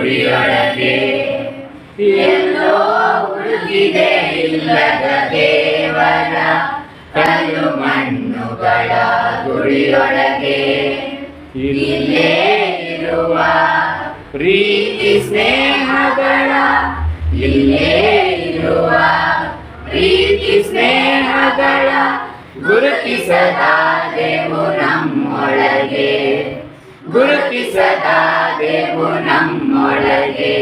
ಗುಡಿಯೊಳಗೆ ಎಲ್ಲೋ ಹುಡುಕಿದೆ ಇಲ್ಲದ ದೇವರ ಕಲ್ಲು ಮಣ್ಣುಗಳ ಗುಡಿಯೊಳಗೆ ಇಲ್ಲೇ ಇರುವ ಪ್ರೀತಿ ಸ್ನೇಹಗಳ ಇಲ್ಲೇ ಇರುವ ಪ್ರೀತಿ ಸ್ನೇಹಗಳ ಗುರುತಿಸದಾದೆವು ನಮ್ಮೊಳಗೆ ಗುರುತಿಸದಾದೆವು ನಮ್ಮೊಳಗೆ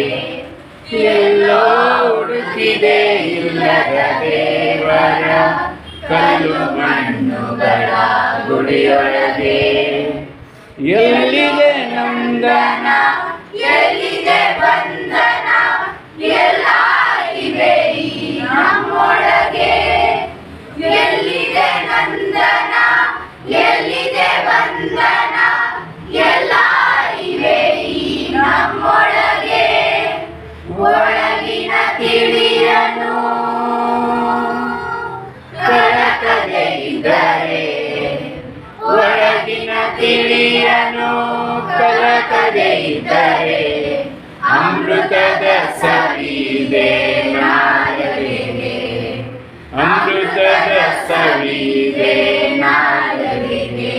ಎಲ್ಲೋ ಹುಡುಕಿದೆ ಇಲ್ಲದ ದೇವರ ಕಲ್ಲು ಮಣ್ಣುಗಳ ಗುಡಿಯೊಳಗೆ ಎಲ್ಲಿದೆ ನಂದನ ಎಲ್ಲಿದೆ ಬಂಧನ ಎಲ್ಲ ಇವೆ ಈ ನಮ್ಮೊಳಗೆ ಎಲ್ಲಿದೆ ನಂದನ ಎಲ್ಲಿದೆ ಬಂಧನ ಎಲ್ಲ ಇವೆ ಈ ನಮ್ಮೊಳಗೆ ಒಳಗಿನ ತಿಳಿಯನು ಕಳಕದೆ ಇದ್ದರೆ ಒಳಗಿನ ತಿಳಿಯನು ಕಲಕದೆ ಇದ್ದರೆ ಅಮೃತದ ಸವಿದೆ ನಾಯರಿಗೆ ಅಮೃತದ ಸವಿದೆ ನಾಯರಿಗೆ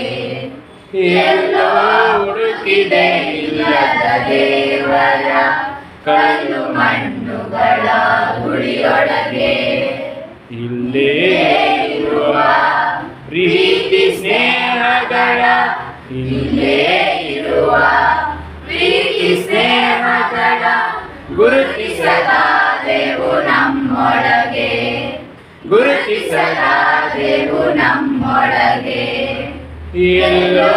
ಎಲ್ಲೋ ಹುಡುಕಿದೆ ಇಲ್ಲದ ದೇವರ ಕಲ್ಲು ಮಣ್ಣುಗಳ ಗುಡಿಯೊಳಗೆ ಇಲ್ಲೇ ಇರುವ ಪ್ರೀತಿ ಸ್ನೇಹಗಳ ಇಲ್ಲೇ ಇರುವ ಪ್ರೀತಿ ಸ್ನೇಹಗಳ ಗುರುತಿಸದಾದೆವು ನಮ್ಮೊಳಗೆ ಗುರುತಿಸದಾದೆವು ನಮ್ಮೊಳಗೆ ಎಲ್ಲೋ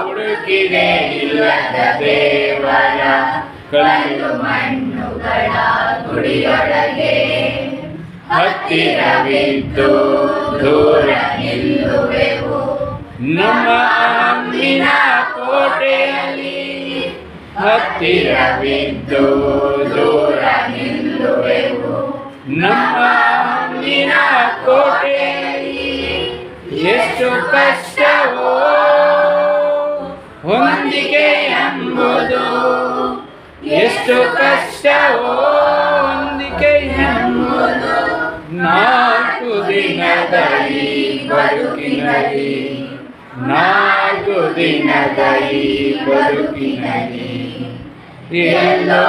ಹುಡುಕಿದೆ ಇಲ್ಲದ ದೇವರ ಕಲ್ಲು ಮಣ್ಣುಗಳ ಗುಡಿಯೊಳಗೆ ಹತ್ತಿರವಿದ್ದು ದೂರ ನಿಲ್ಲುವೆವು ನಮ್ಮ ಅಮ್ಮಿನ ಕೋಟೆಯಲ್ಲಿ ಹತ್ತಿರವಿದ್ದು ದೂರ ನಿಲ್ಲುವೆವು ನಮ್ಮ ಅಮ್ಮಿನ ಕೋಟೆಯಲ್ಲಿ ಎಷ್ಟು ಕಷ್ಟವೋ ಹೊಂದಿಕೆ ಎಂಬುದು ಎಷ್ಟು ಕಷ್ಟವೋ ಹೊಂದಿಕೆ ಎಂಬುದು ನಾಲ್ಕು ದಿನದ ಈ ಬದುಕಿನಲ್ಲಿ ನಾಲ್ಕು ದಿನದ ಈ ಬದುಕಿನಲ್ಲಿ ಎಲ್ಲೋ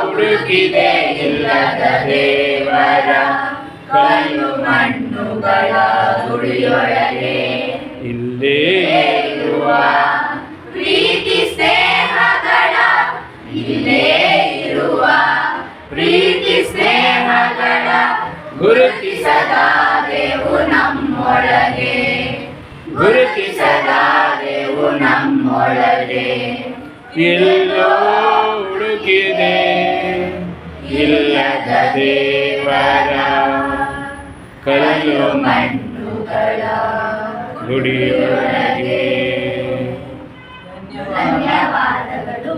ಹುಡುಕಿದೆ ಇಲ್ಲದ ದೇವರ ಕಲ್ಲು ಮಣ್ಣುಗಳ ಗುಡಿಯೊಳಗೆ ಇಲ್ಲೇ ಇರುವ ಪ್ರೀತಿ ಸ್ನೇಹಗಳ ಇಲ್ಲೇ ಇರುವ ಪ್ರೀತಿ ಸ್ನೇಹಗಳ ಗುರುತಿಸದಾದೆವು ನಮ್ಮೊಳಗೆ ಗುರುತಿಸದಾದೆವು ನಮ್ಮೊಳಗೆ ಎಲ್ಲೋ ಹುಡುಕಿದೆ ಇಲ್ಲದ ದೇವರ ಕಲ್ಲು ಮಣ್ಣುಗಳ ಗುಡಿಯೊಳಗೆ. ಧನ್ಯವಾದಗಳು.